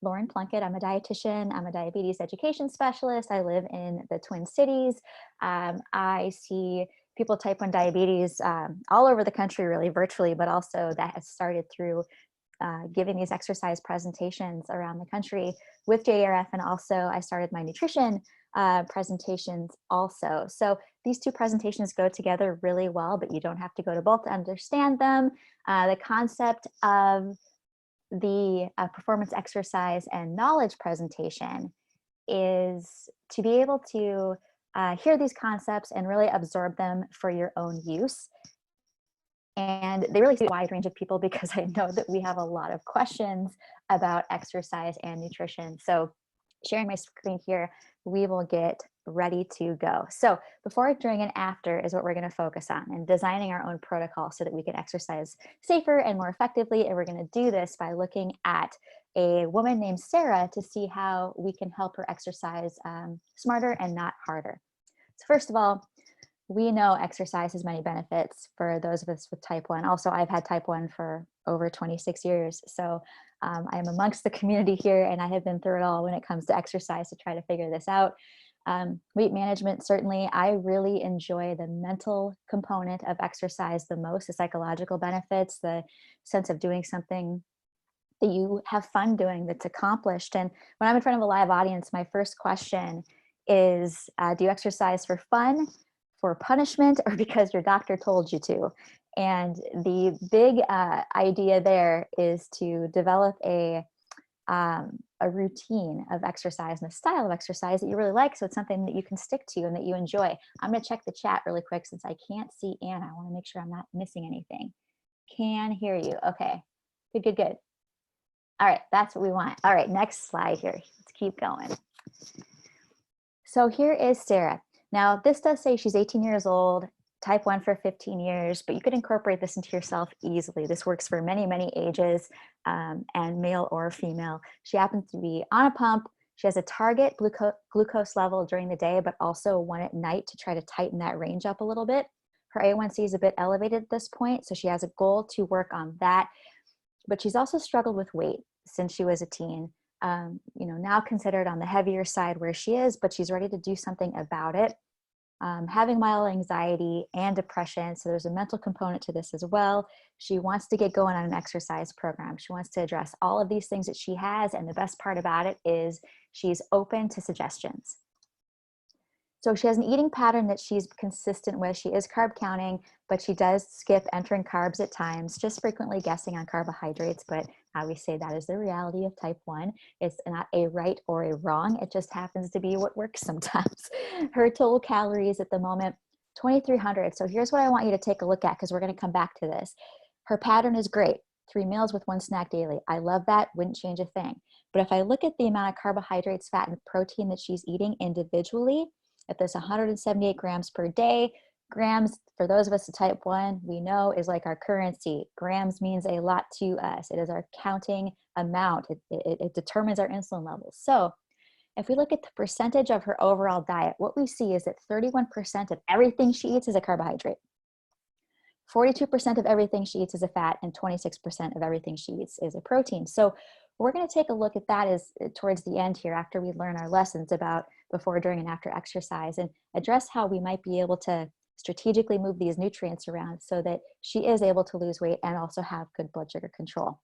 Lauren Plunkett. I'm a dietitian. I'm a diabetes education specialist. I live in the Twin Cities. I see people with type 1 diabetes all over the country, really virtually, but also that has started through giving these exercise presentations around the country with JDRF. And also I started my nutrition presentations also. So these two presentations go together really well, but you don't have to go to both to understand them. The concept of the performance exercise and knowledge presentation is to be able to hear these concepts and really absorb them for your own use. And they really see a wide range of people, because I know that we have a lot of questions about exercise and nutrition. So sharing my screen here, we will get ready to go. So before, during, and after is what we're going to focus on, and designing our own protocol so that we can exercise safer and more effectively. And we're going to do this by looking at a woman named Sara to see how we can help her exercise smarter and not harder. So first of all, we know exercise has many benefits for those of us with type 1. Also, I've had type 1 for over 26 years. So I am amongst the community here, and I have been through it all when it comes to exercise to try to figure this out. Weight management, certainly. I really enjoy the mental component of exercise the most, the psychological benefits, the sense of doing something that you have fun doing, that's accomplished. And when I'm in front of a live audience, my first question is, do you exercise for fun, for punishment, or because your doctor told you to? And the big idea there is to develop a routine of exercise and a style of exercise that you really like, so it's something that you can stick to and that you enjoy. I'm going to check the chat really quick since I can't see Anna. I want to make sure I'm not missing anything. Can hear you. Okay, good, good, good. All right, that's what we want. All right, next slide here. Let's keep going. So here is Sara. Now, this does say she's 18 years old, type 1 for 15 years, but you could incorporate this into yourself easily. This works for many, many ages, and male or female. She happens to be on a pump. She has a target glucose level during the day, but also one at night to try to tighten that range up a little bit. Her A1C is a bit elevated at this point, so she has a goal to work on that. But she's also struggled with weight since she was a teen. Now considered on the heavier side where she is, but she's ready to do something about it. Having mild anxiety and depression, so there's a mental component to this as well. She wants to get going on an exercise program. She wants to address all of these things that she has, and the best part about it is she's open to suggestions. So she has an eating pattern that she's consistent with. She is carb counting, but she does skip entering carbs at times, just frequently guessing on carbohydrates. But I always say that is the reality of type 1. It's not a right or a wrong. It just happens to be what works sometimes. Her total calories at the moment, 2,300. So here's what I want you to take a look at, because we're going to come back to this. Her pattern is great. 3 meals with 1 snack daily. I love that. Wouldn't change a thing. But if I look at the amount of carbohydrates, fat, and protein that she's eating individually, if there's 178 grams per day, grams, for those of us with type 1, we know is like our currency. Grams means a lot to us. It is our counting amount. It determines our insulin levels. So if we look at the percentage of her overall diet, what we see is that 31% of everything she eats is a carbohydrate. 42% of everything she eats is a fat, and 26% of everything she eats is a protein. So we're going to take a look at that as towards the end here, after we learn our lessons about before, during, and after exercise, and address how we might be able to strategically move these nutrients around so that she is able to lose weight and also have good blood sugar control.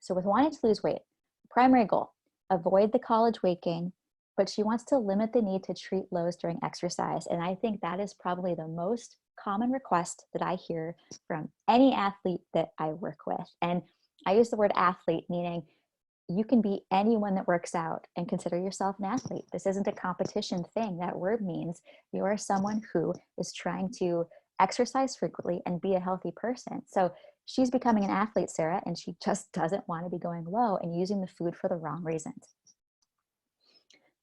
So with wanting to lose weight, primary goal, avoid the college weight gain, but she wants to limit the need to treat lows during exercise. And I think that is probably the most common request that I hear from any athlete that I work with. And I use the word athlete, meaning you can be anyone that works out and consider yourself an athlete. This isn't a competition thing. That word means you are someone who is trying to exercise frequently and be a healthy person. So she's becoming an athlete, Sara, and she just doesn't want to be going low and using the food for the wrong reasons.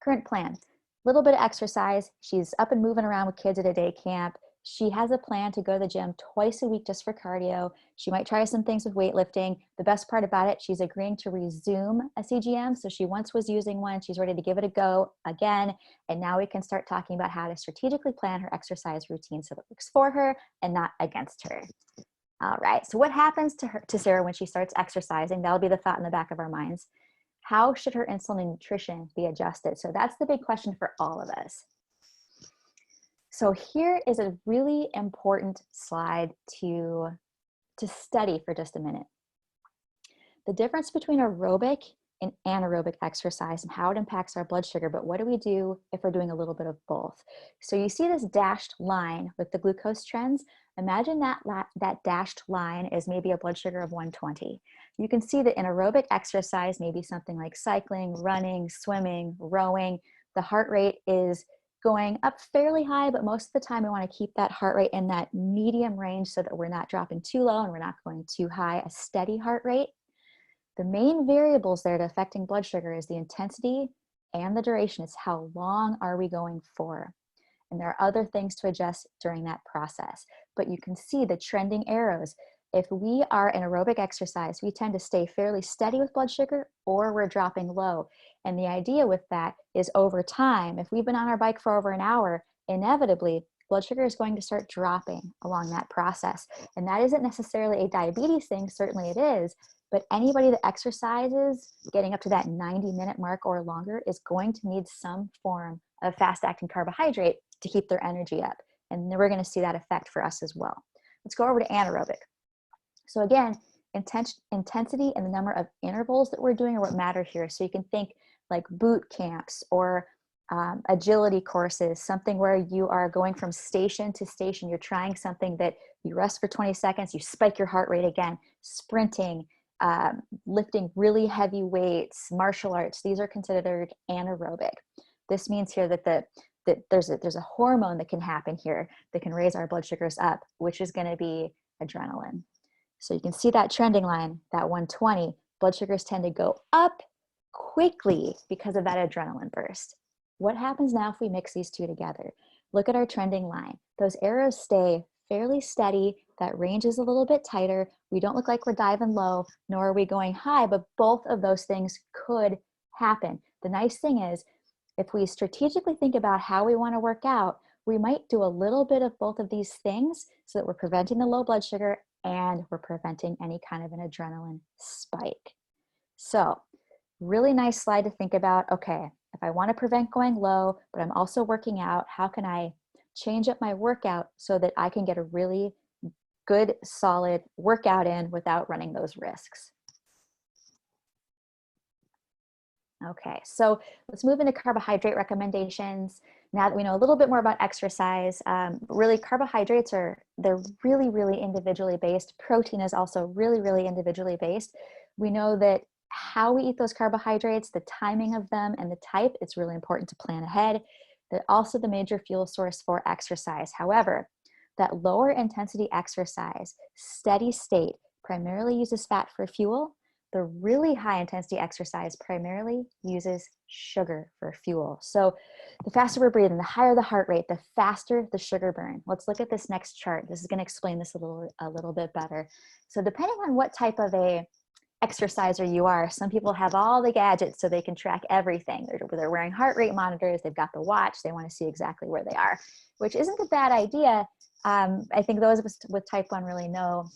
Current plan, little bit of exercise. She's up and moving around with kids at a day camp. She has a plan to go to the gym twice a week just for cardio. She might try some things with weightlifting. The best part about it, she's agreeing to resume a CGM. So she once was using one. She's ready to give it a go again. And now we can start talking about how to strategically plan her exercise routine so that it works for her and not against her. All right, so what happens to Sara when she starts exercising? That'll be the thought in the back of our minds. how should her insulin and nutrition be adjusted? So that's the big question for all of us. So here is a really important slide to study for just a minute. The difference between aerobic and anaerobic exercise and how it impacts our blood sugar, but what do we do if we're doing a little bit of both? So you see this dashed line with the glucose trends. Imagine that dashed line is maybe a blood sugar of 120. You can see that in aerobic exercise, maybe something like cycling, running, swimming, rowing, the heart rate is going up fairly high, but most of the time we want to keep that heart rate in that medium range so that we're not dropping too low and we're not going too high, a steady heart rate. The main variables there to affecting blood sugar is the intensity and the duration. It's how long are we going for? And there are other things to adjust during that process. But you can see the trending arrows. If we are in aerobic exercise, we tend to stay fairly steady with blood sugar or we're dropping low. And the idea with that is over time, if we've been on our bike for over an hour, inevitably, blood sugar is going to start dropping along that process. And that isn't necessarily a diabetes thing, certainly it is, but anybody that exercises getting up to that 90-minute mark or longer is going to need some form of fast-acting carbohydrate to keep their energy up. And then we're going to see that effect for us as well. Let's go over to anaerobic. So again, intensity and the number of intervals that we're doing are what matter here. So you can think like boot camps or agility courses, something where you are going from station to station. You're trying something that you rest for 20 seconds, you spike your heart rate again, sprinting, lifting really heavy weights, martial arts. These are considered anaerobic. This means here that there's a hormone that can happen here that can raise our blood sugars up, which is going to be adrenaline. So you can see that trending line, that 120, blood sugars tend to go up quickly because of that adrenaline burst. What happens now if we mix these two together? Look at our trending line. Those arrows stay fairly steady. That range is a little bit tighter. We don't look like we're diving low, nor are we going high, but both of those things could happen. The nice thing is, if we strategically think about how we want to work out, we might do a little bit of both of these things so that we're preventing the low blood sugar and we're preventing any kind of an adrenaline spike. So, really nice slide to think about. Okay, if I want to prevent going low, but I'm also working out, how can I change up my workout so that I can get a really good, solid workout in without running those risks? Okay, so let's move into carbohydrate recommendations. Now that we know a little bit more about exercise, really carbohydrates they're really, really individually based. Protein is also really, really individually based. We know that how we eat those carbohydrates, the timing of them and the type, it's really important to plan ahead. They're also the major fuel source for exercise. However, that lower intensity exercise, steady state, primarily uses fat for fuel. The really high intensity exercise primarily uses sugar for fuel. So the faster we're breathing, the higher the heart rate, the faster the sugar burn. Let's look at this next chart. This is going to explain this a little bit better. So depending on what type of a exerciser you are, some people have all the gadgets so they can track everything. They're wearing heart rate monitors, they've got the watch, they want to see exactly where they are, which isn't a bad idea. I think those of us with type 1 really know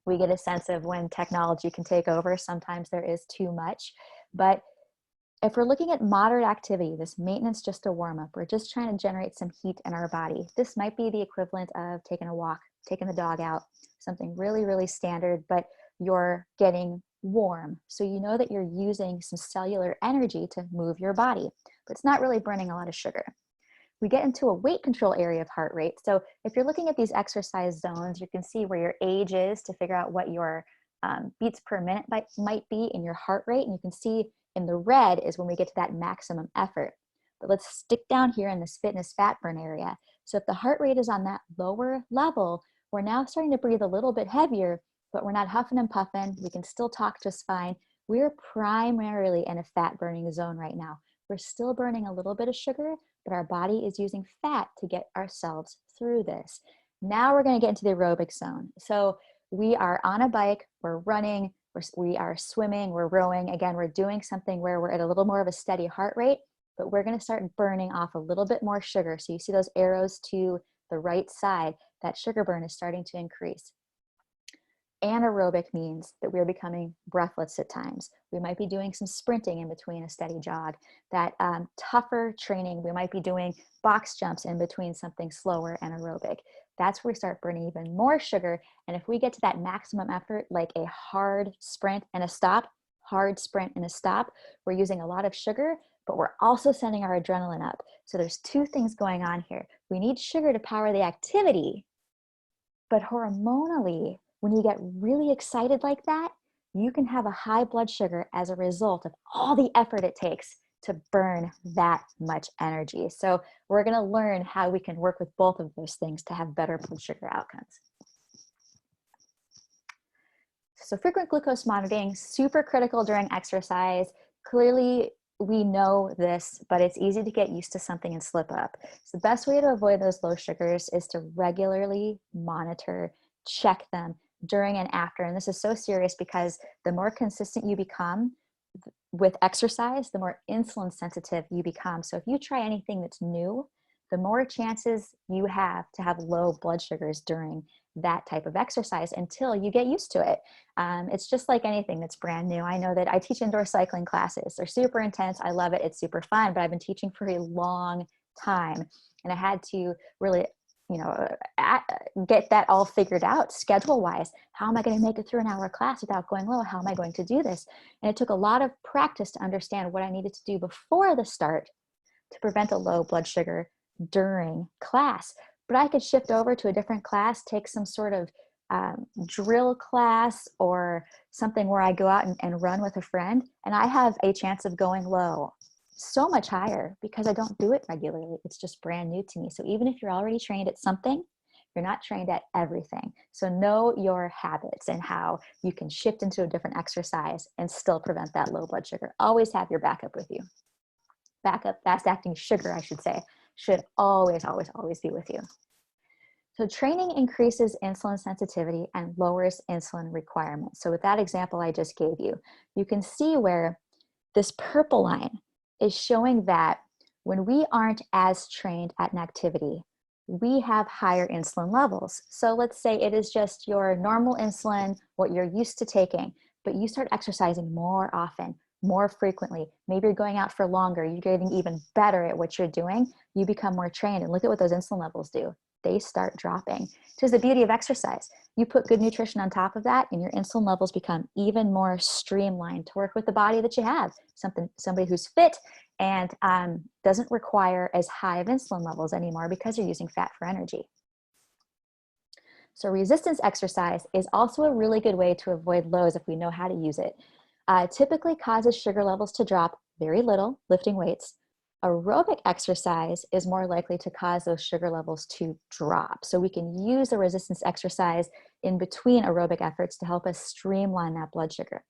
we get a sense of when technology can take over. Sometimes there is too much. But if we're looking at moderate activity, this maintenance, just a warm up, we're just trying to generate some heat in our body. This might be the equivalent of taking a walk, taking the dog out, something really, really standard, but you're getting warm. So you know that you're using some cellular energy to move your body, but it's not really burning a lot of sugar. We get into a weight control area of heart rate. So if you're looking at these exercise zones, you can see where your age is to figure out what your beats per minute might be in your heart rate. And you can see in the red is when we get to that maximum effort. But let's stick down here in this fitness fat burn area. So if the heart rate is on that lower level, we're now starting to breathe a little bit heavier, but we're not huffing and puffing. We can still talk just fine. We're primarily in a fat burning zone right now. We're still burning a little bit of sugar, but our body is using fat to get ourselves through this. Now we're going to get into the aerobic zone. So we are on a bike, we're running, we are swimming, we're rowing. Again, we're doing something where we're at a little more of a steady heart rate, but we're going to start burning off a little bit more sugar. So you see those arrows to the right side, that sugar burn is starting to increase. Anaerobic means that we're becoming breathless at times. We might be doing some sprinting in between a steady jog. That tougher training, we might be doing box jumps in between something slower and aerobic. That's where we start burning even more sugar. And if we get to that maximum effort, like a hard sprint and a stop, hard sprint and a stop, we're using a lot of sugar, but we're also sending our adrenaline up. So there's two things going on here. We need sugar to power the activity, but hormonally, when you get really excited like that, you can have a high blood sugar as a result of all the effort it takes to burn that much energy. So we're going to learn how we can work with both of those things to have better blood sugar outcomes. So frequent glucose monitoring, super critical during exercise. Clearly, we know this, but it's easy to get used to something and slip up. So the best way to avoid those low sugars is to regularly monitor, check them during and after. And this is so serious because the more consistent you become with exercise, the more insulin sensitive you become. So if you try anything that's new, the more chances you have to have low blood sugars during that type of exercise until you get used to it. It's just like anything that's brand new. I know that I teach indoor cycling classes. They're super intense. I love it. It's super fun, but I've been teaching for a long time. And I had to really, get that all figured out schedule-wise. How am I going to make it through an hour class without going low? How am I going to do this? And it took a lot of practice to understand what I needed to do before the start to prevent a low blood sugar during class. But I could shift over to a different class, take some sort of drill class or something where I go out and run with a friend, and I have a chance of going low so much higher because I don't do it regularly. It's just brand new to me. So even if you're already trained at something, you're not trained at everything. So know your habits and how you can shift into a different exercise and still prevent that low blood sugar. Always have your backup with you. Backup, fast-acting sugar, I should say, should always, always, always be with you. So training increases insulin sensitivity and lowers insulin requirements. So with that example I just gave you, you can see where this purple line is showing that when we aren't as trained at an activity, we have higher insulin levels. So let's say it is just your normal insulin, what you're used to taking, but you start exercising more often, more frequently. Maybe you're going out for longer, you're getting even better at what you're doing, you become more trained, and look at what those insulin levels do. They start dropping. Which is the beauty of exercise. You put good nutrition on top of that and your insulin levels become even more streamlined to work with the body that you have. Somebody who's fit and doesn't require as high of insulin levels anymore because you're using fat for energy. So resistance exercise is also a really good way to avoid lows if we know how to use it. Typically causes sugar levels to drop very little, lifting weights. Aerobic exercise is more likely to cause those sugar levels to drop. So we can use a resistance exercise in between aerobic efforts to help us streamline that blood sugar.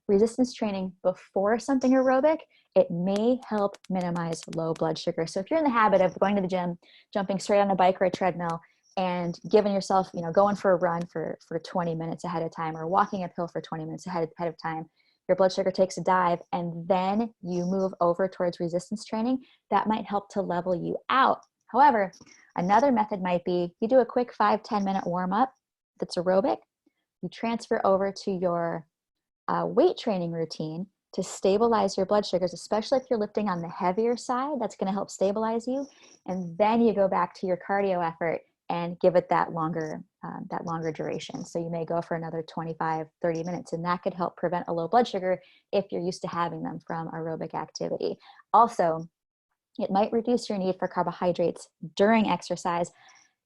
Resistance training before something aerobic, it may help minimize low blood sugar. So if you're in the habit of going to the gym, jumping straight on a bike or a treadmill, and giving yourself, going for a run for 20 minutes ahead of time, or walking uphill for 20 minutes ahead of time, your blood sugar takes a dive, and then you move over towards resistance training, that might help to level you out. However, another method might be you do a quick 5-10 minute warm up that's aerobic. You transfer over to your weight training routine to stabilize your blood sugars, especially if you're lifting on the heavier side. That's going to help stabilize you. And then you go back to your cardio effort and give it that longer duration. So you may go for another 25, 30 minutes, and that could help prevent a low blood sugar if you're used to having them from aerobic activity. Also, it might reduce your need for carbohydrates during exercise.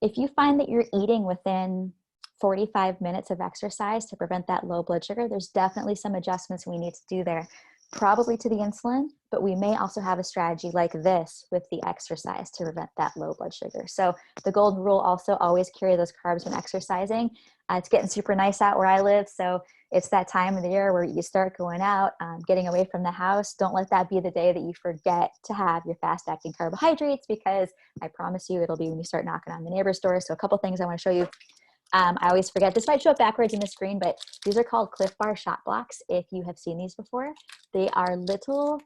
If you find that you're eating within 45 minutes of exercise to prevent that low blood sugar, there's definitely some adjustments we need to do there, probably to the insulin, but we may also have a strategy like this with the exercise to prevent that low blood sugar. So the golden rule also, always carry those carbs when exercising. It's getting super nice out where I live, so it's that time of the year where you start going out, getting away from the house. Don't let that be the day that you forget to have your fast-acting carbohydrates, because I promise you it'll be when you start knocking on the neighbor's door. So a couple things I want to show you. I always forget, this might show up backwards in the screen, but these are called Cliff Bar shot blocks. If you have seen these before, they are little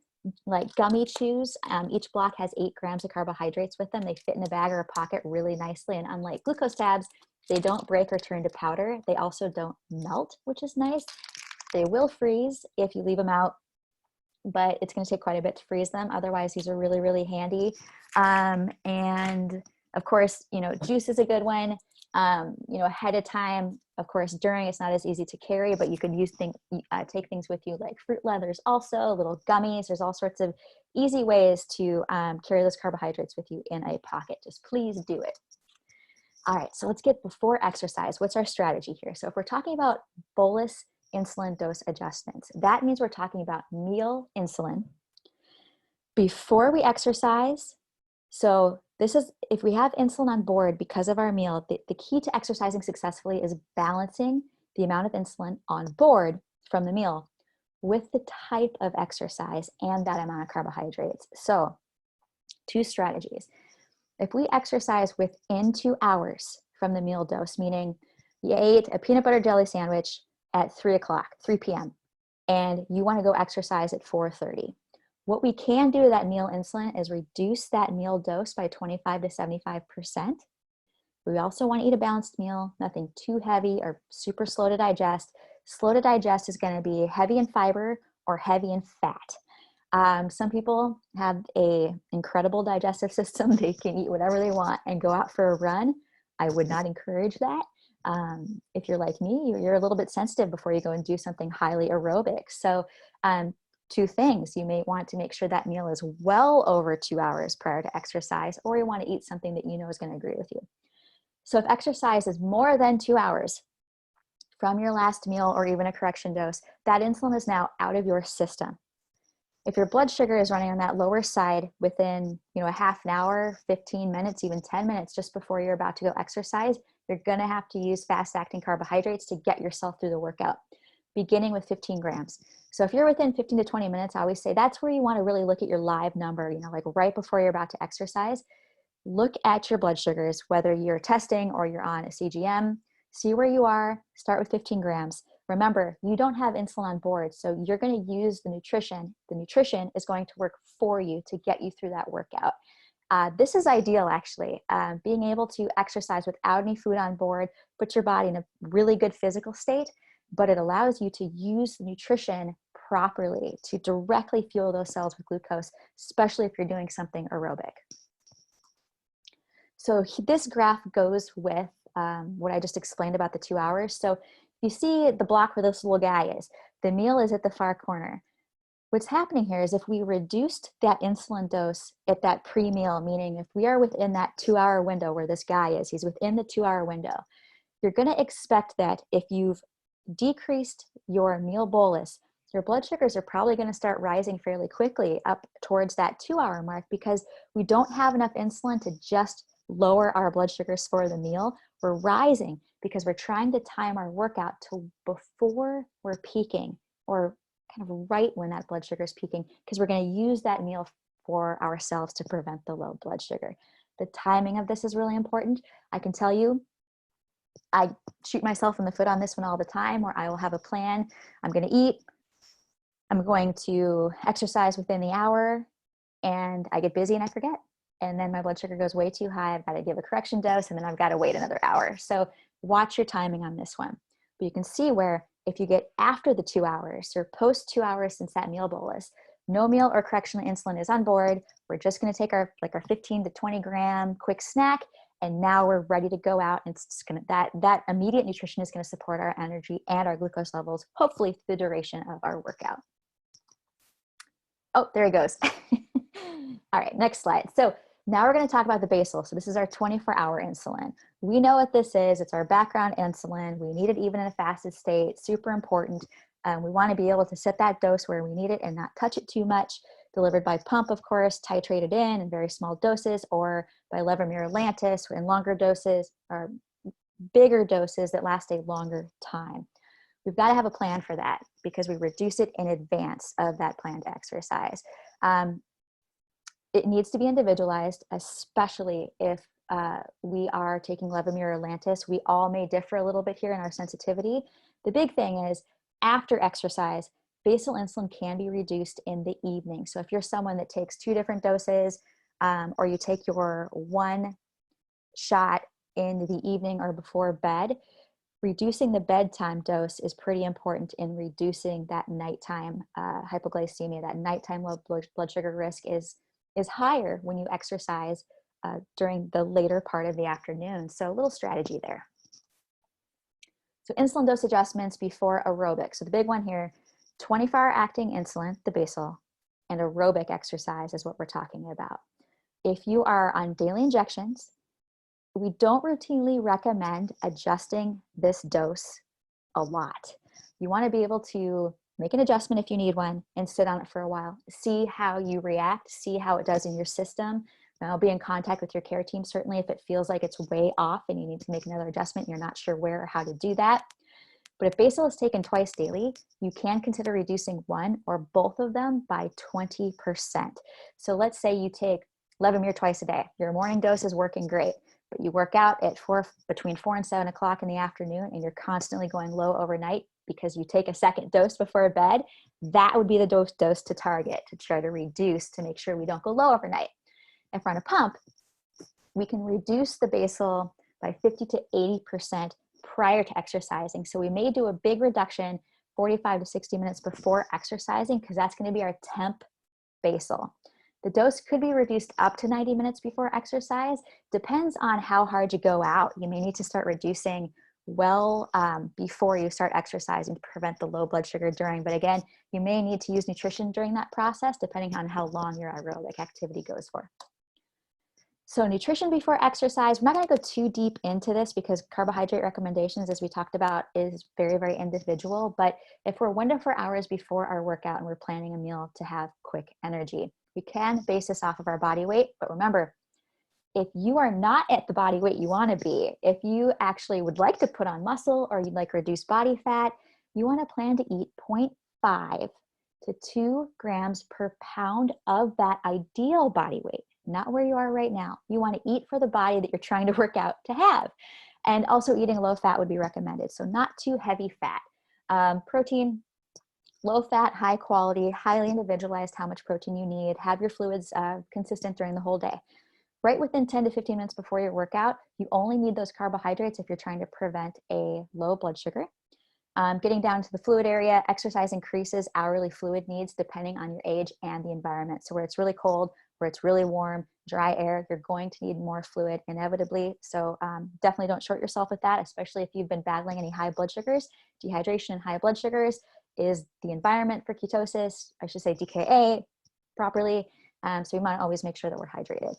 like gummy chews. Each block has 8 grams of carbohydrates with them. They fit in a bag or a pocket really nicely. And unlike glucose tabs, They don't break or turn to powder. They also don't melt, which is nice. They will freeze if you leave them out, but it's going to take quite a bit to freeze them. Otherwise, these are really, really handy. And of course, you know, juice is a good one. You know, ahead of time, of course, during it's not as easy to carry, but you can use take things with you like fruit leathers, also little gummies. There's all sorts of easy ways to carry those carbohydrates with you in a pocket. Just please do it. All right, so let's get before exercise. What's our strategy here? So if we're talking about bolus insulin dose adjustments, that means we're talking about meal insulin before we exercise. So this is, if we have insulin on board because of our meal, the key to exercising successfully is balancing the amount of insulin on board from the meal with the type of exercise and that amount of carbohydrates. So 2 strategies. If we exercise within 2 hours from the meal dose, meaning you ate a peanut butter jelly sandwich at 3 p.m., and you want to go exercise at 4:30, what we can do to that meal insulin is reduce that meal dose by 25 to 75%. We also want to eat a balanced meal, nothing too heavy or super slow to digest. Slow to digest is going to be heavy in fiber or heavy in fat. Some people have an incredible digestive system. They can eat whatever they want and go out for a run. I would not encourage that. If you're like me, you're a little bit sensitive before you go and do something highly aerobic. So 2 things, you may want to make sure that meal is well over 2 hours prior to exercise, or you want to eat something that you know is going to agree with you. So if exercise is more than 2 hours from your last meal or even a correction dose, that insulin is now out of your system. If your blood sugar is running on that lower side within, you know, a half an hour, 15 minutes, even 10 minutes just before you're about to go exercise, you're going to have to use fast-acting carbohydrates to get yourself through the workout, beginning with 15 grams. So if you're within 15 to 20 minutes, I always say that's where you want to really look at your live number, you know, like right before you're about to exercise. Look at your blood sugars, whether you're testing or you're on a CGM, see where you are, start with 15 grams. Remember, you don't have insulin on board, so you're going to use the nutrition. The nutrition is going to work for you to get you through that workout. This is ideal, actually. Being able to exercise without any food on board puts your body in a really good physical state, but it allows you to use the nutrition properly to directly fuel those cells with glucose, especially if you're doing something aerobic. So this graph goes with what I just explained about the 2 hours. So you see the block where this little guy is. The meal is at the far corner. What's happening here is if we reduced that insulin dose at that pre-meal, meaning if we are within that 2 hour window where this guy is, he's within the 2 hour window, you're going to expect that if you've decreased your meal bolus, your blood sugars are probably going to start rising fairly quickly up towards that 2 hour mark because we don't have enough insulin to just lower our blood sugars for the meal. We're rising because we're trying to time our workout to before we're peaking, or kind of right when that blood sugar is peaking, because we're going to use that meal for ourselves to prevent the low blood sugar. The timing of this is really important. I can tell you, I shoot myself in the foot on this one all the time, where I will have a plan. I'm going to eat, I'm going to exercise within the hour, and I get busy and I forget. And then my blood sugar goes way too high. I've got to give a correction dose, and then I've got to wait another hour. So watch your timing on this one. But you can see where if you get after the 2 hours or post 2 hours since that meal bolus, no meal or correctional insulin is on board. We're just going to take our 15 to 20 gram quick snack, and now we're ready to go out. And it's just going to, that immediate nutrition is going to support our energy and our glucose levels, hopefully through the duration of our workout. Oh, there he goes. All right, next slide. So now we're going to talk about the basal. So this is our 24-hour insulin. We know what this is. It's our background insulin. We need it even in a fasted state. Super important. We want to be able to set that dose where we need it and not touch it too much. Delivered by pump, of course, titrated in very small doses, or by levodopa lantus in longer doses, or bigger doses that last a longer time. We've got to have a plan for that because we reduce it in advance of that planned exercise. It needs to be individualized, especially if we are taking levodopa lantus. We all may differ a little bit here in our sensitivity. The big thing is after exercise, basal insulin can be reduced in the evening. So if you're someone that takes 2 different doses, or you take your 1 shot in the evening or before bed, reducing the bedtime dose is pretty important in reducing that nighttime hypoglycemia. That nighttime low blood sugar risk is higher when you exercise during the later part of the afternoon. So a little strategy there. So insulin dose adjustments before aerobic. So the big one here, 24-hour acting insulin, the basal, and aerobic exercise is what we're talking about. If you are on daily injections, we don't routinely recommend adjusting this dose a lot. You want to be able to make an adjustment if you need one and sit on it for a while. See how you react, see how it does in your system. I'll be in contact with your care team, certainly if it feels like it's way off and you need to make another adjustment, you're not sure where or how to do that. But if basal is taken twice daily, you can consider reducing one or both of them by 20%. So let's say you take Levemir twice a day. Your morning dose is working great, but you work out at between 4 and 7 o'clock in the afternoon and you're constantly going low overnight because you take a second dose before bed. That would be the dose to target, to try to reduce, to make sure we don't go low overnight. If we're on a pump, we can reduce the basal by 50 to 80% prior to exercising. So we may do a big reduction 45 to 60 minutes before exercising because that's going to be our temp basal. The dose could be reduced up to 90 minutes before exercise. Depends on how hard you go out. You may need to start reducing well before you start exercising to prevent the low blood sugar during. But again, you may need to use nutrition during that process depending on how long your aerobic activity goes for. So nutrition before exercise, we're not going to go too deep into this because carbohydrate recommendations, as we talked about, is very, very individual. But if we're 1 to 4 hours before our workout and we're planning a meal to have quick energy, we can base this off of our body weight. But remember, if you are not at the body weight you want to be, if you actually would like to put on muscle or you'd like reduced body fat, you want to plan to eat 0.5 to 2 grams per pound of that ideal body weight. Not where you are right now. You want to eat for the body that you're trying to work out to have. And also eating low fat would be recommended. So not too heavy fat. Protein, low fat, high quality, highly individualized how much protein you need. Have your fluids consistent during the whole day. Right within 10 to 15 minutes before your workout, you only need those carbohydrates if you're trying to prevent a low blood sugar. Getting down to the fluid area, exercise increases hourly fluid needs depending on your age and the environment. So where it's really cold, where it's really warm, dry air, you're going to need more fluid inevitably. So definitely don't short yourself with that, especially if you've been battling any high blood sugars. Dehydration and high blood sugars is the environment for ketosis, I should say DKA properly. So we want to always make sure that we're hydrated.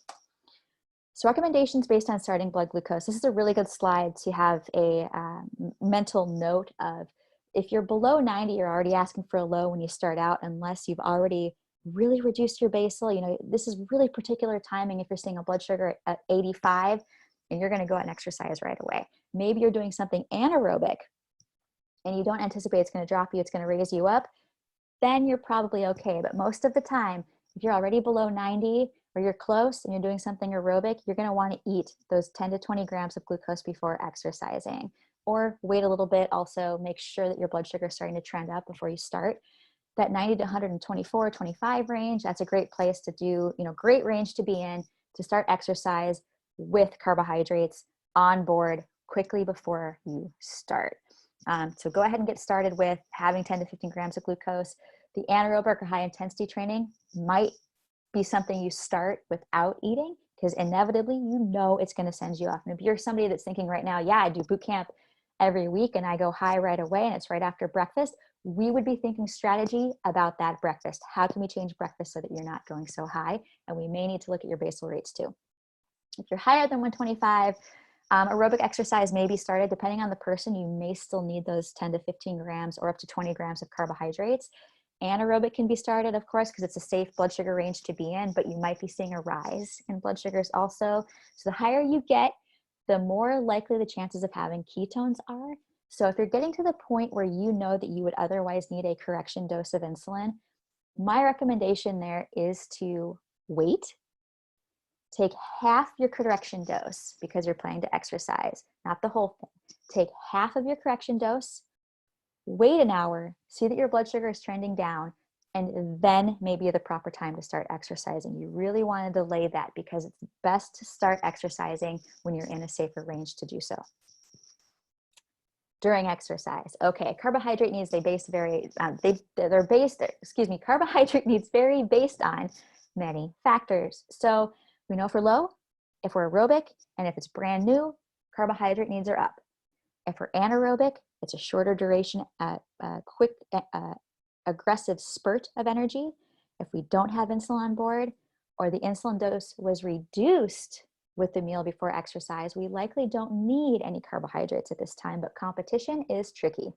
So recommendations based on starting blood glucose. This is a really good slide to have a mental note of. If you're below 90, you're already asking for a low when you start out, unless you've already really reduced your basal. You know, this is really particular timing if you're seeing a blood sugar at 85 and you're going to go out and exercise right away. Maybe you're doing something anaerobic and you don't anticipate it's going to drop you, it's going to raise you up, then you're probably okay. But most of the time, if you're already below 90 or you're close and you're doing something aerobic, you're going to want to eat those 10 to 20 grams of glucose before exercising, or wait a little bit. Also make sure that your blood sugar is starting to trend up before you start. That 90 to 124, 25 range, that's a great place to do, great range to be in to start exercise with carbohydrates on board quickly before you start. So go ahead and get started with having 10 to 15 grams of glucose. The anaerobic or high intensity training might be something you start without eating because inevitably it's going to send you off. And if you're somebody that's thinking right now, yeah, I do boot camp every week and I go high right away and it's right after breakfast, we would be thinking strategy about that breakfast. How can we change breakfast so that you're not going so high? And we may need to look at your basal rates too. If you're higher than 125, aerobic exercise may be started. Depending on the person, you may still need those 10 to 15 grams or up to 20 grams of carbohydrates. Anaerobic can be started, of course, because it's a safe blood sugar range to be in, but you might be seeing a rise in blood sugars also. So the higher you get, the more likely the chances of having ketones are. So if you're getting to the point where you know that you would otherwise need a correction dose of insulin, my recommendation there is to wait, take half your correction dose because you're planning to exercise, not the whole thing. Take half of your correction dose, wait an hour, see that your blood sugar is trending down, and then maybe the proper time to start exercising. You really want to delay that because it's best to start exercising when you're in a safer range to do so. During exercise, okay, carbohydrate needs carbohydrate needs vary based on many factors. So we know if we're low, if we're aerobic, and if it's brand new, carbohydrate needs are up. If we're anaerobic, it's a shorter duration, quick, aggressive spurt of energy. If we don't have insulin on board, or the insulin dose was reduced with the meal before exercise, we likely don't need any carbohydrates at this time, but competition is tricky.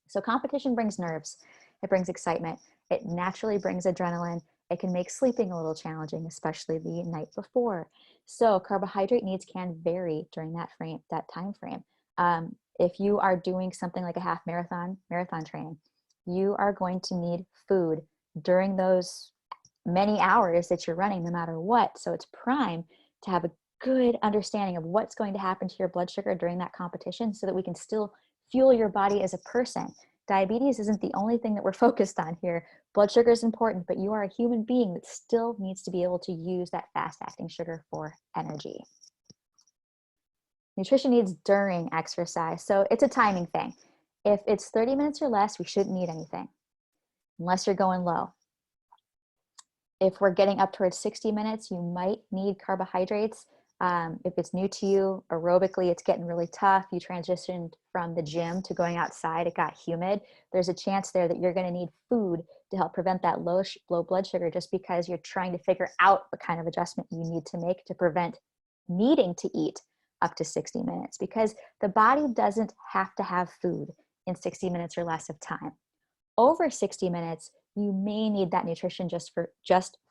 So competition brings nerves, it brings excitement, it naturally brings adrenaline, it can make sleeping a little challenging, especially the night before. So carbohydrate needs can vary during that time frame. If you are doing something like a half marathon training, you are going to need food during those many hours that you're running, no matter what. So it's prime to have a good understanding of what's going to happen to your blood sugar during that competition so that we can still fuel your body as a person. Diabetes isn't the only thing that we're focused on here. Blood sugar is important, but you are a human being that still needs to be able to use that fast-acting sugar for energy. Nutrition needs during exercise. So it's a timing thing. If it's 30 minutes or less, we shouldn't eat anything unless you're going low. If we're getting up towards 60 minutes, you might need carbohydrates. If it's new to you, aerobically, it's getting really tough. You transitioned from the gym to going outside, it got humid. There's a chance there that you're going to need food to help prevent that low blood sugar, just because you're trying to figure out what kind of adjustment you need to make to prevent needing to eat up to 60 minutes, because the body doesn't have to have food in 60 minutes or less of time. Over 60 minutes, you may need that nutrition just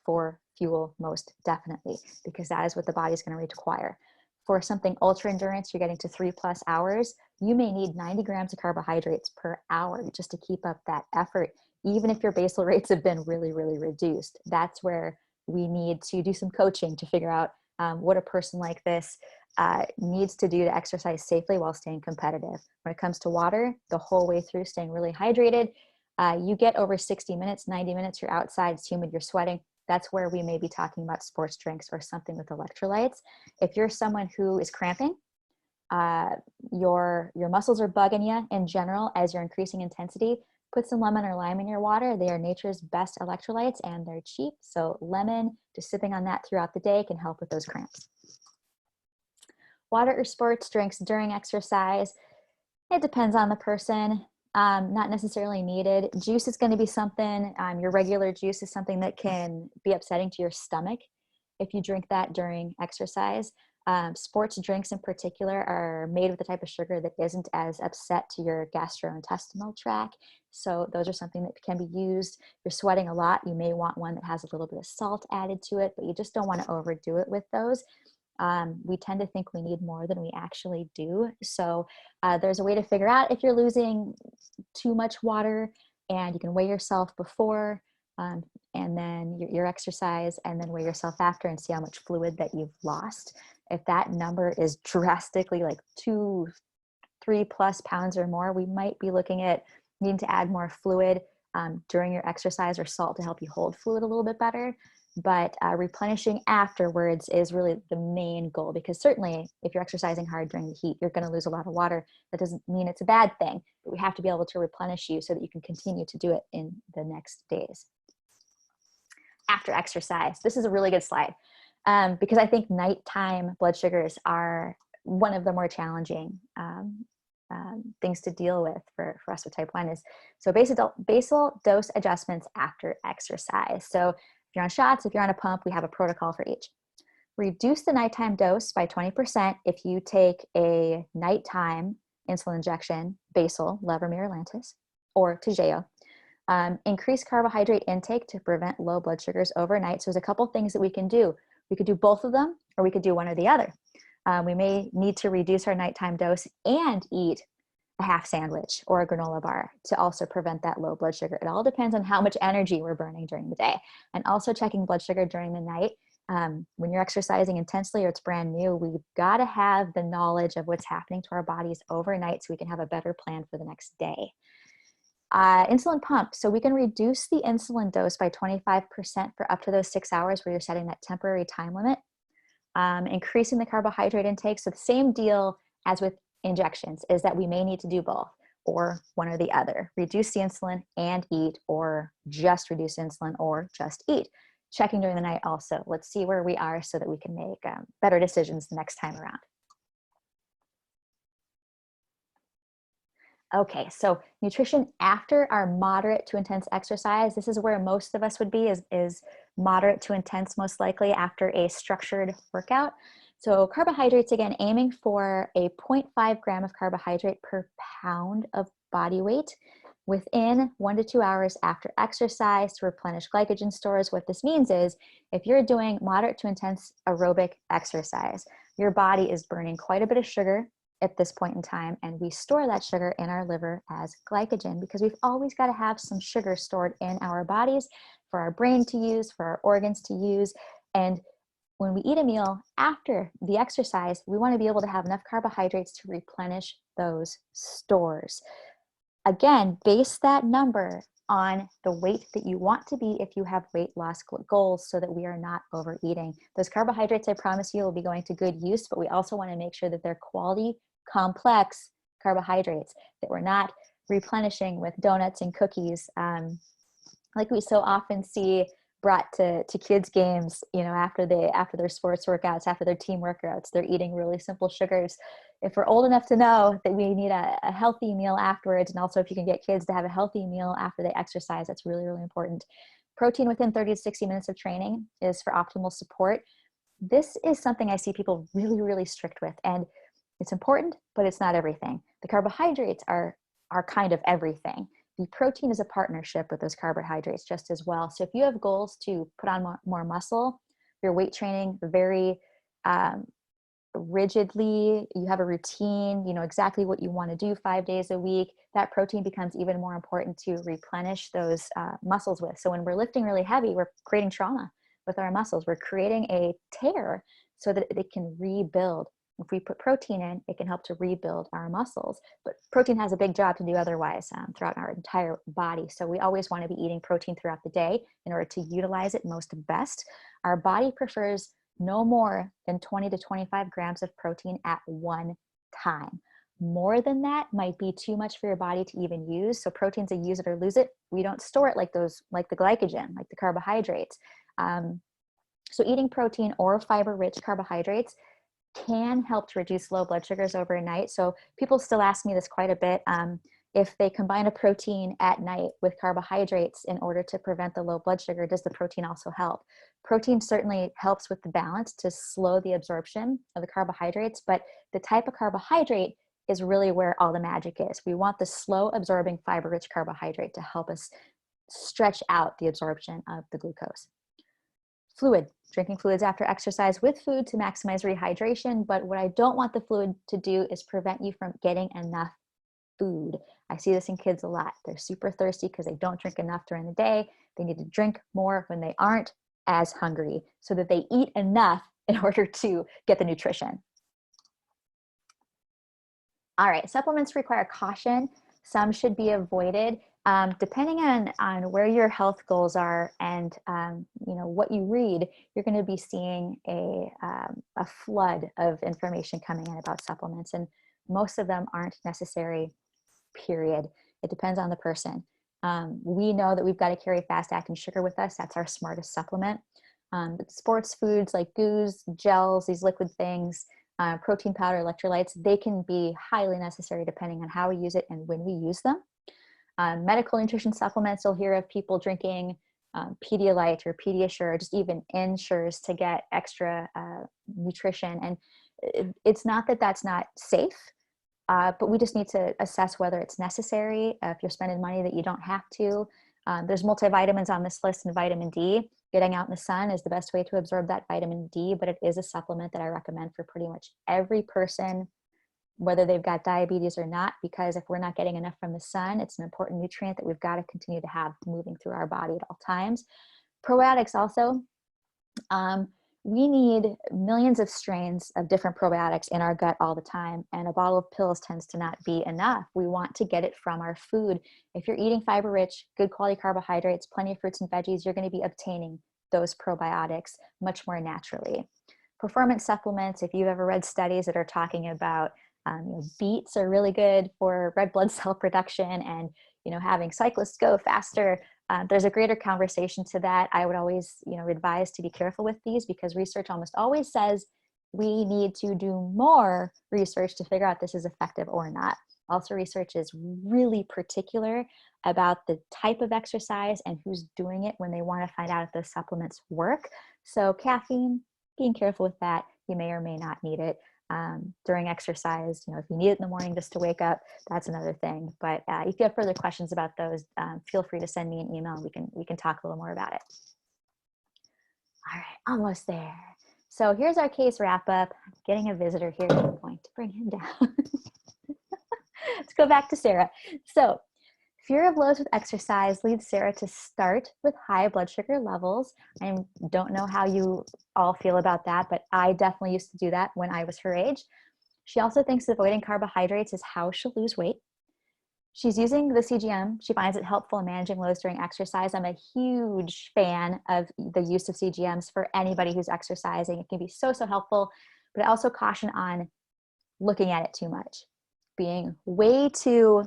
for fuel, most definitely, because that is what the body's going to require. For something ultra endurance, you're getting to 3+ hours, you may need 90 grams of carbohydrates per hour just to keep up that effort, even if your basal rates have been really, really reduced. That's where we need to do some coaching to figure out what a person like this needs to do to exercise safely while staying competitive. When it comes to water, the whole way through, staying really hydrated. You get over 60 minutes, 90 minutes, you're outside, it's humid, you're sweating. That's where we may be talking about sports drinks or something with electrolytes. If you're someone who is cramping, your muscles are bugging you in general as you're increasing intensity, put some lemon or lime in your water. They are nature's best electrolytes and they're cheap. So lemon, just sipping on that throughout the day can help with those cramps. Water or sports drinks during exercise, it depends on the person. Not necessarily needed. Juice is going to be something, your regular juice is something that can be upsetting to your stomach if you drink that during exercise. Sports drinks in particular are made with the type of sugar that isn't as upset to your gastrointestinal tract. So those are something that can be used. If you're sweating a lot, you may want one that has a little bit of salt added to it, but you just don't want to overdo it with those. We tend to think we need more than we actually do. So there's a way to figure out if you're losing too much water, and you can weigh yourself before and then your exercise, and then weigh yourself after and see how much fluid that you've lost. If that number is drastically like 2-3+ pounds or more, we might be looking at needing to add more fluid during your exercise, or salt to help you hold fluid a little bit better. But replenishing afterwards is really the main goal, because certainly if you're exercising hard during the heat, you're going to lose a lot of water. That doesn't mean it's a bad thing, but we have to be able to replenish you so that you can continue to do it in the next days. After exercise, this is a really good slide because I think nighttime blood sugars are one of the more challenging things to deal with for us with type 1 is, so basal dose adjustments after exercise. So if you're on shots, if you're on a pump, we have a protocol for each. Reduce the nighttime dose by 20% if you take a nighttime insulin injection, basal, Levemir, Lantus, or Toujeo. Increase carbohydrate intake to prevent low blood sugars overnight. So there's a couple things that we can do. We could do both of them, or we could do one or the other. We may need to reduce our nighttime dose and eat a half sandwich or a granola bar to also prevent that low blood sugar. It all depends on how much energy we're burning during the day. And also checking blood sugar during the night. When you're exercising intensely or it's brand new, we've got to have the knowledge of what's happening to our bodies overnight so we can have a better plan for the next day. Insulin pump. So we can reduce the insulin dose by 25% for up to those 6 hours where you're setting that temporary time limit. Increasing the carbohydrate intake. So the same deal as with injections is that we may need to do both or one or the other. Reduce the insulin and eat, or just reduce insulin or just eat. Checking during the night also. Let's see where we are so that we can make better decisions the next time around. Okay, so nutrition after our moderate to intense exercise. This is where most of us would be, is moderate to intense, most likely after a structured workout. So carbohydrates, again, aiming for a 0.5 gram of carbohydrate per pound of body weight within 1 to 2 hours after exercise to replenish glycogen stores. What this means is if you're doing moderate to intense aerobic exercise, your body is burning quite a bit of sugar at this point in time, and we store that sugar in our liver as glycogen because we've always got to have some sugar stored in our bodies for our brain to use, for our organs to use. And when we eat a meal after the exercise, we want to be able to have enough carbohydrates to replenish those stores. Again, base that number on the weight that you want to be if you have weight loss goals so that we are not overeating. Those carbohydrates, I promise you, will be going to good use, but we also want to make sure that they're quality, complex carbohydrates, that we're not replenishing with donuts and cookies like we so often see brought to kids' games, after their sports workouts, after their team workouts. They're eating really simple sugars. If we're old enough to know that we need a healthy meal afterwards, and also if you can get kids to have a healthy meal after they exercise, that's really, really important. Protein within 30 to 60 minutes of training is for optimal support. This is something I see people really, really strict with, and it's important, but it's not everything. The carbohydrates are kind of everything. The protein is a partnership with those carbohydrates just as well. So if you have goals to put on more muscle, your weight training very rigidly, you have a routine, you know exactly what you want to do 5 days a week, that protein becomes even more important to replenish those muscles with. So when we're lifting really heavy, we're creating trauma with our muscles. We're creating a tear so that it can rebuild. If we put protein in, it can help to rebuild our muscles. But protein has a big job to do otherwise throughout our entire body. So we always want to be eating protein throughout the day in order to utilize it most best. Our body prefers no more than 20 to 25 grams of protein at one time. More than that might be too much for your body to even use. So protein's a use it or lose it. We don't store it like the glycogen, like the carbohydrates. So eating protein or fiber-rich carbohydrates can help to reduce low blood sugars overnight. So people still ask me this quite a bit. If they combine a protein at night with carbohydrates in order to prevent the low blood sugar, does the protein also help? Protein certainly helps with the balance to slow the absorption of the carbohydrates, but the type of carbohydrate is really where all the magic is. We want the slow absorbing fiber-rich carbohydrate to help us stretch out the absorption of the glucose. Fluid, drinking fluids after exercise with food to maximize rehydration. But what I don't want the fluid to do is prevent you from getting enough food. I see this in kids a lot. They're super thirsty because they don't drink enough during the day. They need to drink more when they aren't as hungry so that they eat enough in order to get the nutrition. All right, supplements require caution. Some should be avoided. Depending on where your health goals are and what you read, you're going to be seeing a flood of information coming in about supplements, and most of them aren't necessary, period. It depends on the person. We know that we've got to carry fast-acting sugar with us. That's our smartest supplement. But sports foods like goos, gels, these liquid things, protein powder, electrolytes, they can be highly necessary depending on how we use it and when we use them. Medical nutrition supplements, you'll hear of people drinking Pedialyte or Pediasure, or just even Ensures to get extra nutrition. And it's not that that's not safe, but we just need to assess whether it's necessary. If you're spending money that you don't have to. There's multivitamins on this list, and vitamin D. Getting out in the sun is the best way to absorb that vitamin D, but it is a supplement that I recommend for pretty much every person, whether they've got diabetes or not, because if we're not getting enough from the sun, it's an important nutrient that we've got to continue to have moving through our body at all times. Probiotics also, we need millions of strains of different probiotics in our gut all the time, and a bottle of pills tends to not be enough. We want to get it from our food. If you're eating fiber-rich, good quality carbohydrates, plenty of fruits and veggies, you're going to be obtaining those probiotics much more naturally. Performance supplements, if you've ever read studies that are talking about beets are really good for red blood cell production, and having cyclists go faster. There's a greater conversation to that. I would always advise to be careful with these, because research almost always says we need to do more research to figure out this is effective or not. Also, research is really particular about the type of exercise and who's doing it when they want to find out if those supplements work. So caffeine, being careful with that. You may or may not need it during exercise. If you need it in the morning just to wake up, that's another thing. But if you have further questions about those, feel free to send me an email. We can talk a little more about it. All right, almost there. So here's our case wrap up. Getting a visitor here at the point to bring him down. Let's go back to Sara. So fear of lows with exercise leads Sara to start with high blood sugar levels. I don't know how you all feel about that, but I definitely used to do that when I was her age. She also thinks avoiding carbohydrates is how she'll lose weight. She's using the CGM. She finds it helpful in managing lows during exercise. I'm a huge fan of the use of CGMs for anybody who's exercising. It can be so, so helpful, but I also caution on looking at it too much, being way too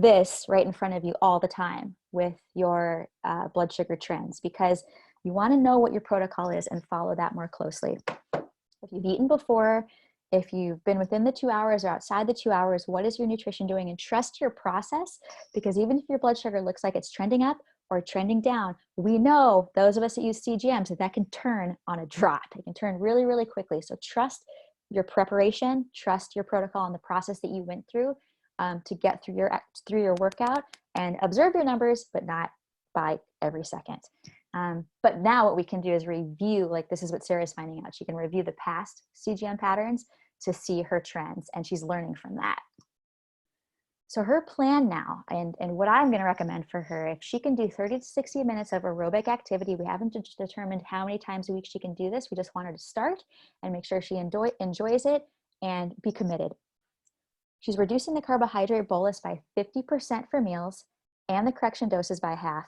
this right in front of you all the time with your blood sugar trends, because you want to know what your protocol is and follow that more closely. If you've eaten before, if you've been within the 2 hours or outside the 2 hours, what is your nutrition doing? And trust your process, because even if your blood sugar looks like it's trending up or trending down, we know, those of us that use CGMs, that can turn on a drop. It can turn really, really quickly. So trust your preparation, trust your protocol and the process that you went through to get through your workout, and observe your numbers, but not by every second. But now what we can do is review, like this is what Sara's finding out. She can review the past CGM patterns to see her trends, and she's learning from that. So her plan now, and what I'm going to recommend for her, if she can do 30 to 60 minutes of aerobic activity, we haven't determined how many times a week she can do this. We just want her to start and make sure she enjoys it and be committed. She's reducing the carbohydrate bolus by 50% for meals and the correction doses by half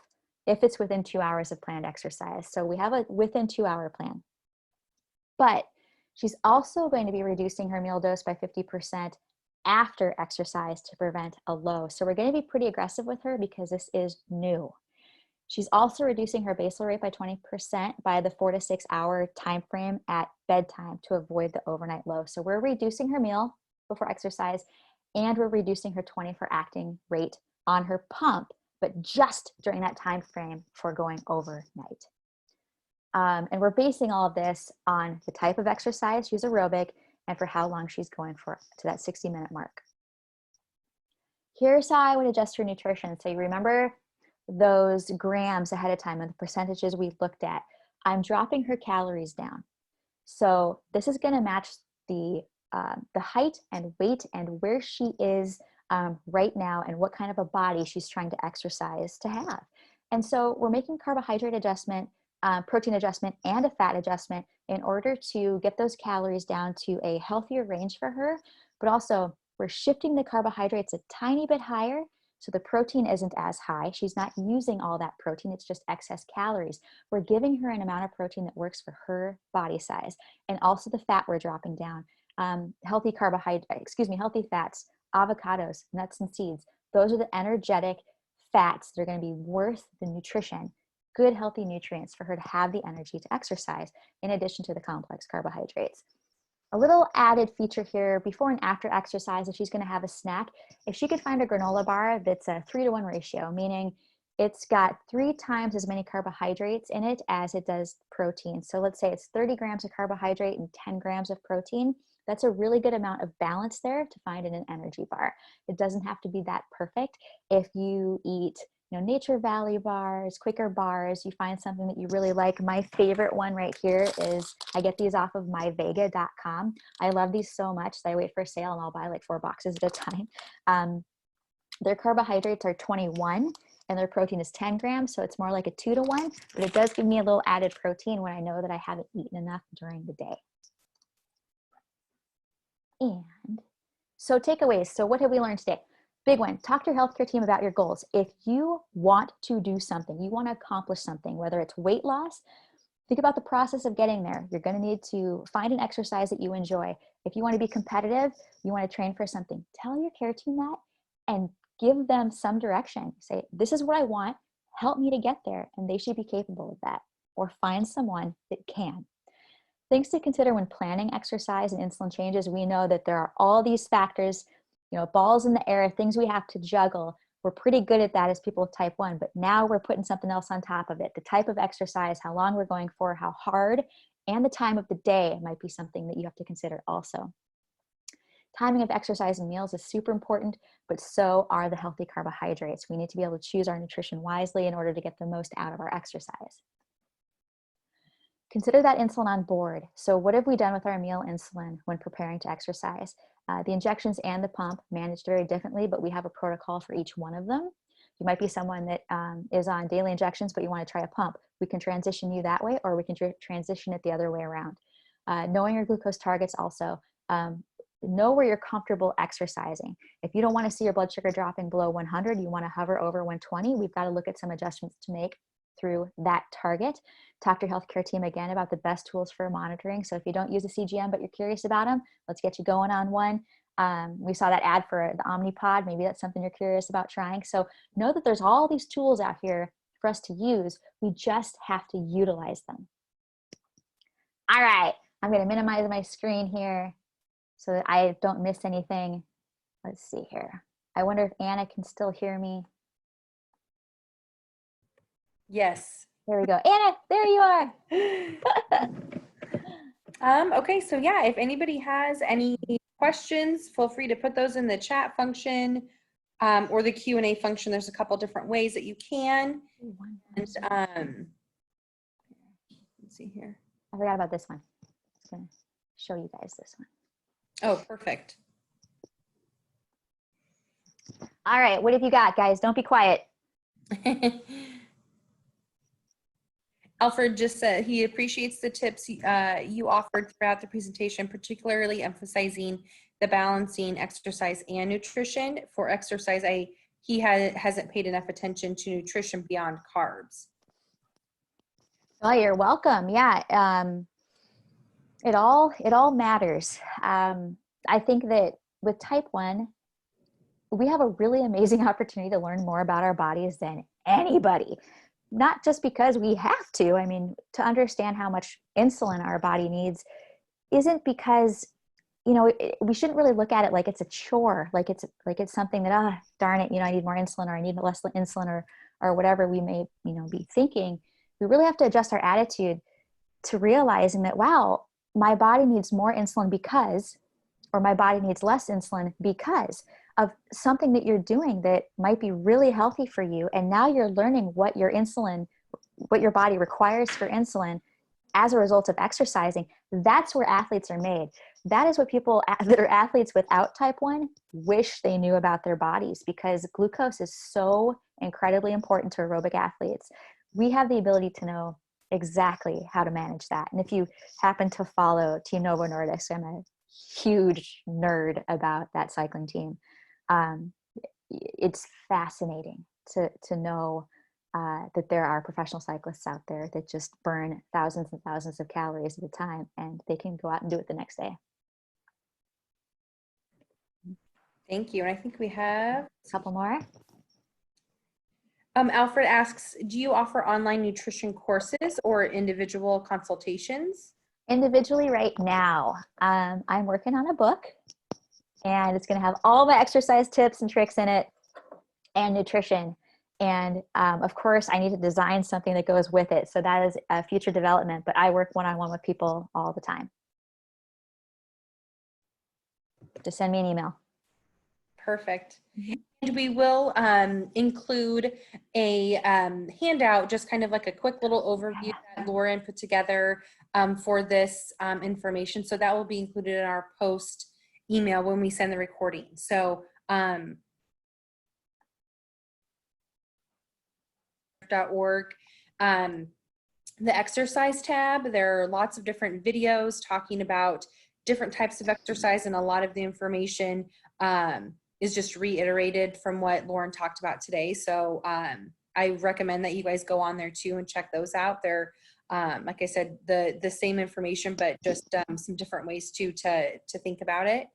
if it's within 2 hours of planned exercise. So we have a within 2 hour plan. But she's also going to be reducing her meal dose by 50% after exercise to prevent a low. So we're going to be pretty aggressive with her because this is new. She's also reducing her basal rate by 20% by the 4 to 6 hour time frame at bedtime to avoid the overnight low. So we're reducing her meal before exercise, and we're reducing her 24 acting rate on her pump, but just during that time frame for going overnight. And we're basing all of this on the type of exercise she's aerobic and for how long she's going for to that 60-minute mark. Here's how I would adjust her nutrition. So you remember those grams ahead of time and the percentages we looked at. I'm dropping her calories down. So this is going to match the height and weight and where she is right now and what kind of a body she's trying to exercise to have. And so we're making carbohydrate adjustment, protein adjustment, and a fat adjustment in order to get those calories down to a healthier range for her. But also we're shifting the carbohydrates a tiny bit higher so the protein isn't as high. She's not using all that protein. It's just excess calories. We're giving her an amount of protein that works for her body size. And also the fat we're dropping down. Healthy fats, avocados, nuts and seeds. Those are the energetic fats that are going to be worth the nutrition, good healthy nutrients for her to have the energy to exercise, in addition to the complex carbohydrates. A little added feature here, before and after exercise, if she's going to have a snack, if she could find a granola bar that's a 3-to-1 ratio, meaning it's got 3 times as many carbohydrates in it as it does protein. So let's say it's 30 grams of carbohydrate and 10 grams of protein. That's a really good amount of balance there to find in an energy bar. It doesn't have to be that perfect. If you eat Nature Valley bars, Quaker bars, you find something that you really like. My favorite one right here is, I get these off of myvega.com. I love these so much that I wait for a sale and I'll buy like 4 boxes at a time. Their carbohydrates are 21, and their protein is 10 grams. So it's more like a 2-to-1, but it does give me a little added protein when I know that I haven't eaten enough during the day. And so takeaways. So what have we learned today? Big one, talk to your healthcare team about your goals. If you want to do something, you want to accomplish something, whether it's weight loss, think about the process of getting there. You're going to need to find an exercise that you enjoy. If you want to be competitive, you want to train for something, tell your care team that and give them some direction. Say, this is what I want, help me to get there. And they should be capable of that, or find someone that can. Things to consider when planning exercise and insulin changes. We know that there are all these factors, balls in the air, things we have to juggle. We're pretty good at that as people with type 1, but now we're putting something else on top of it. The type of exercise, how long we're going for, how hard, and the time of the day might be something that you have to consider also. Timing of exercise and meals is super important, but so are the healthy carbohydrates. We need to be able to choose our nutrition wisely in order to get the most out of our exercise. Consider that insulin on board. So what have we done with our meal insulin when preparing to exercise? The injections and the pump managed very differently, but we have a protocol for each one of them. You might be someone that is on daily injections, but you want to try a pump. We can transition you that way, or we can transition it the other way around. Knowing your glucose targets also. Know where you're comfortable exercising. If you don't want to see your blood sugar dropping below 100, you want to hover over 120, we've got to look at some adjustments to make through that target. Talk to your healthcare team again about the best tools for monitoring. So if you don't use a CGM, but you're curious about them, let's get you going on one. We saw that ad for the Omnipod. Maybe that's something you're curious about trying. So know that there's all these tools out here for us to use. We just have to utilize them. All right, I'm going to minimize my screen here so that I don't miss anything. Let's see here. I wonder if Anna can still hear me. Yes. There we go. Anna, there you are. Okay, so yeah, if anybody has any questions, feel free to put those in the chat function or the Q&A function. There's a couple different ways that you can. And let's see here. I forgot about this one. I'm going to show you guys this one. Oh, perfect. All right, what have you got, guys? Don't be quiet. Alfred just said he appreciates the tips you offered throughout the presentation, particularly emphasizing the balancing exercise and nutrition. For exercise, he hasn't paid enough attention to nutrition beyond carbs. Oh, you're welcome. Yeah, it all matters. I think that with type 1, we have a really amazing opportunity to learn more about our bodies than anybody. Not just because we have to. I mean, to understand how much insulin our body needs isn't because, we shouldn't really look at it like it's a chore, like it's something that, darn it, I need more insulin, or I need less insulin, or whatever we may, be thinking. We really have to adjust our attitude to realizing that, wow, my body needs more insulin because, or my body needs less insulin because of something that you're doing that might be really healthy for you. And now you're learning what your body requires for insulin as a result of exercising. That's where athletes are made. That is what people that are athletes without type 1 wish they knew about their bodies, because glucose is so incredibly important to aerobic athletes. We have the ability to know exactly how to manage that. And if you happen to follow Team Novo Nordisk, I'm a huge nerd about that cycling team. It's fascinating to know that there are professional cyclists out there that just burn thousands and thousands of calories at a time, and they can go out and do it the next day. Thank you. And I think we have a couple more. Alfred asks, do you offer online nutrition courses or individual consultations? Individually right now. I'm working on a book, and it's going to have all my exercise tips and tricks in it, and nutrition. And of course, I need to design something that goes with it. So that is a future development, but I work one-on-one with people all the time. Just send me an email. Perfect. And we will include a handout, just kind of like a quick little overview that Lauren put together for this information. So that will be included in our post email when we send the recording. So jdrf.org. The exercise tab, there are lots of different videos talking about different types of exercise, and a lot of the information is just reiterated from what Lauren talked about today. So I recommend that you guys go on there too and check those out. They're like I said, the same information, but just some different ways to think about it.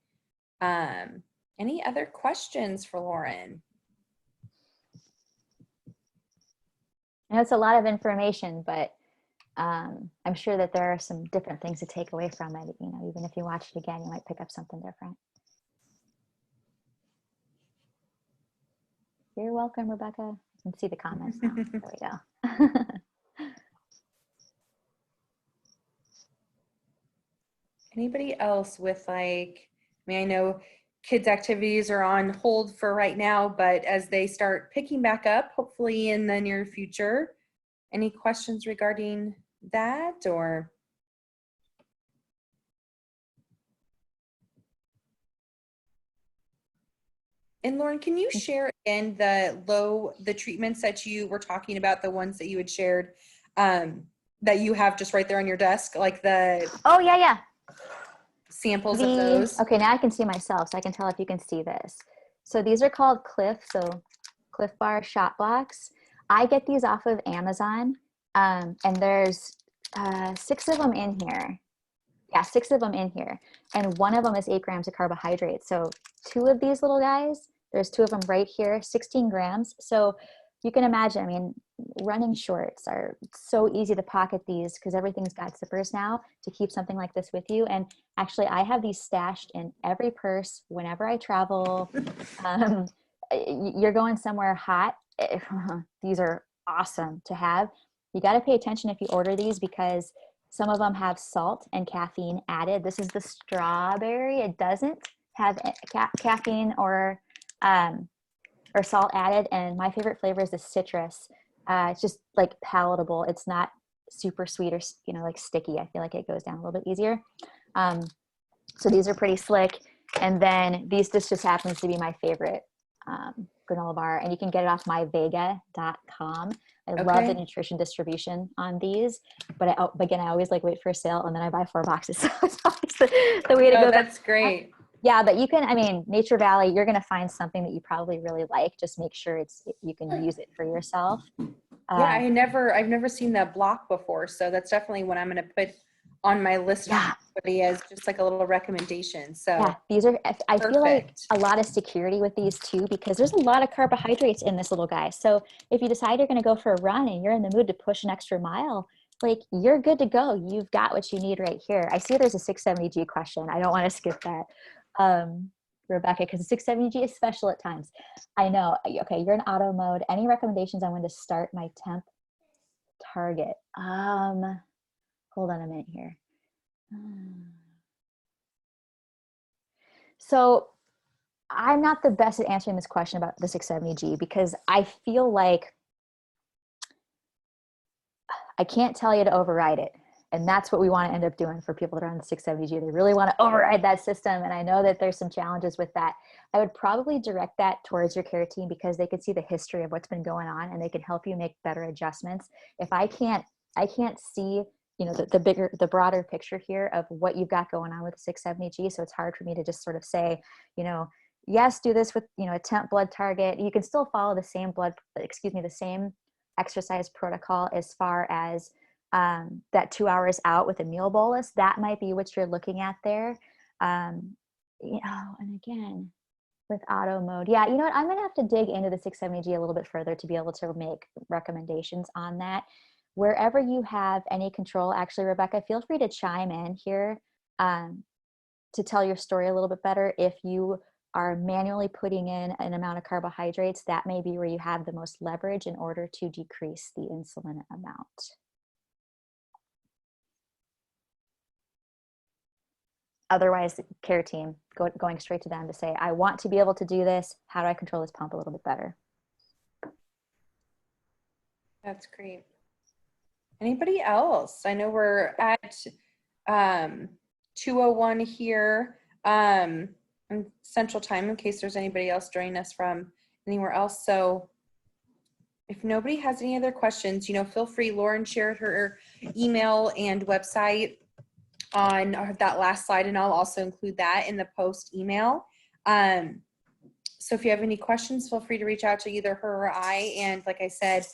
Any other questions for Lauren? I know it's a lot of information, but I'm sure that there are some different things to take away from it. You know, even if you watch it again, you might pick up something different. You're welcome, Rebecca. You can see the comments now. There we go. Anybody else with like, I mean, I know kids' activities are on hold for right now, but as they start picking back up, hopefully in the near future, any questions regarding that or? And Lauren, can you share again the treatments that you were talking about, the ones that you had shared that you have just right there on your desk, like the oh yeah samples of those? Okay, now I can see myself, so I can tell if you can see this. So these are called Cliff, so Cliff Bar shot blocks. I get these off of Amazon, and there's 6 of them in here. Yeah, 6 of them in here, and one of them is 8 grams of carbohydrates. So 2 of these little guys, there's 2 of them right here, 16 grams. So you can imagine, I mean, running shorts are so easy to pocket these because everything's got zippers now to keep something like this with you. And actually, I have these stashed in every purse whenever I travel. You're going somewhere hot. These are awesome to have. You got to pay attention if you order these because some of them have salt and caffeine added. This is the strawberry. It doesn't have caffeine or salt added. And my favorite flavor is the citrus. It's just like palatable. It's not super sweet or, you know, like sticky. I feel like it goes down a little bit easier. So these are pretty slick. And then this just happens to be my favorite granola bar, and you can get it off myvega.com. I love the nutrition distribution on these, but again, I always like wait for a sale and then I buy 4 boxes. So it's always the way to go. That's great. Yeah, but you can, I mean, Nature Valley, you're going to find something that you probably really like. Just make sure you can use it for yourself. Yeah, I've never seen that block before. So that's definitely what I'm going to put on my list as just like a little recommendation. So yeah, these are, I feel like a lot of security with these too, because there's a lot of carbohydrates in this little guy. So if you decide you're going to go for a run and you're in the mood to push an extra mile, like you're good to go. You've got what you need right here. I see there's a 670G question. I don't want to skip that. Rebecca, because the 670G is special at times. I know. Okay, you're in auto mode. Any recommendations on when to start my temp target? Hold on a minute here. So I'm not the best at answering this question about the 670G because I feel like I can't tell you to override it. And that's what we want to end up doing for people that are on the 670G. They really want to override that system. And I know that there's some challenges with that. I would probably direct that towards your care team because they could see the history of what's been going on and they can help you make better adjustments. If I can't see, you know, the broader picture here of what you've got going on with the 670G. So it's hard for me to just sort of say, you know, yes, do this with, you know, a temp blood target. You can still follow the same the same exercise protocol as far as that 2 hours out with a meal bolus. That might be what you're looking at there. You know, and again, with auto mode, yeah, you know what, I'm gonna have to dig into the 670G a little bit further to be able to make recommendations on that. Wherever you have any control, actually, Rebecca, feel free to chime in here to tell your story a little bit better. If you are manually putting in an amount of carbohydrates, that may be where you have the most leverage in order to decrease the insulin amount. Otherwise, care team, going straight to them to say, I want to be able to do this. How do I control this pump a little bit better? That's great. Anybody else? I know we're at 2:01 here in Central Time in case there's anybody else joining us from anywhere else. So If nobody has any other questions, feel free. Lauren shared her email and website on that last slide, and I'll also include that in the post email. So if you have any questions, feel free to reach out to either her or I. And like I said,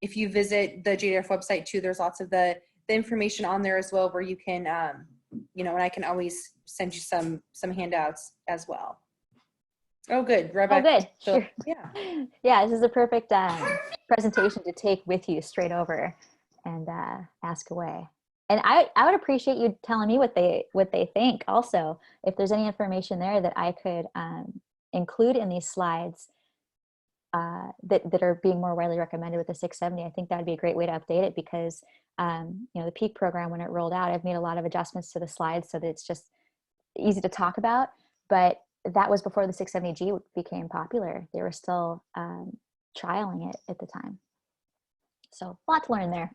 if you visit the JDRF website too, there's lots of the information on there as well, where you can, and I can always send you some handouts as well. Oh, good. Oh, good. So, Sure. yeah. Yeah, this is a perfect presentation to take with you straight over and ask away. And I would appreciate you telling me what they think also. If there's any information there that I could include in these slides that are being more widely recommended with the 670, I think that would be a great way to update it, because the PEAK program, when it rolled out, I've made a lot of adjustments to the slides so that it's just easy to talk about. But that was before the 670G became popular. They were still trialing it at the time. So a lot to learn there.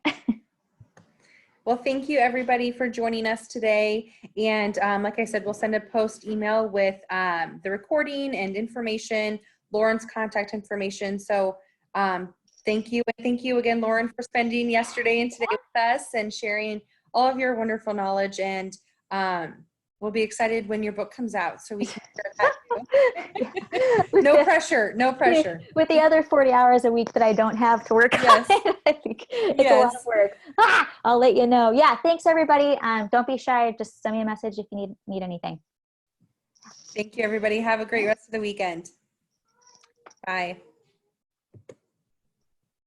Well, thank you everybody for joining us today. And like I said, we'll send a post email with the recording and information, Lauren's contact information. So thank you. And thank you again, Lauren, for spending yesterday and today with us and sharing all of your wonderful knowledge. And we'll be excited when your book comes out, so we can share that too. No pressure, no pressure. With the other 40 hours a week that I don't have to work on it, I think it's a lot of work. I'll let you know. Yeah, thanks everybody. Don't be shy. Just send me a message if you need anything. Thank you, everybody. Have a great rest of the weekend. Bye.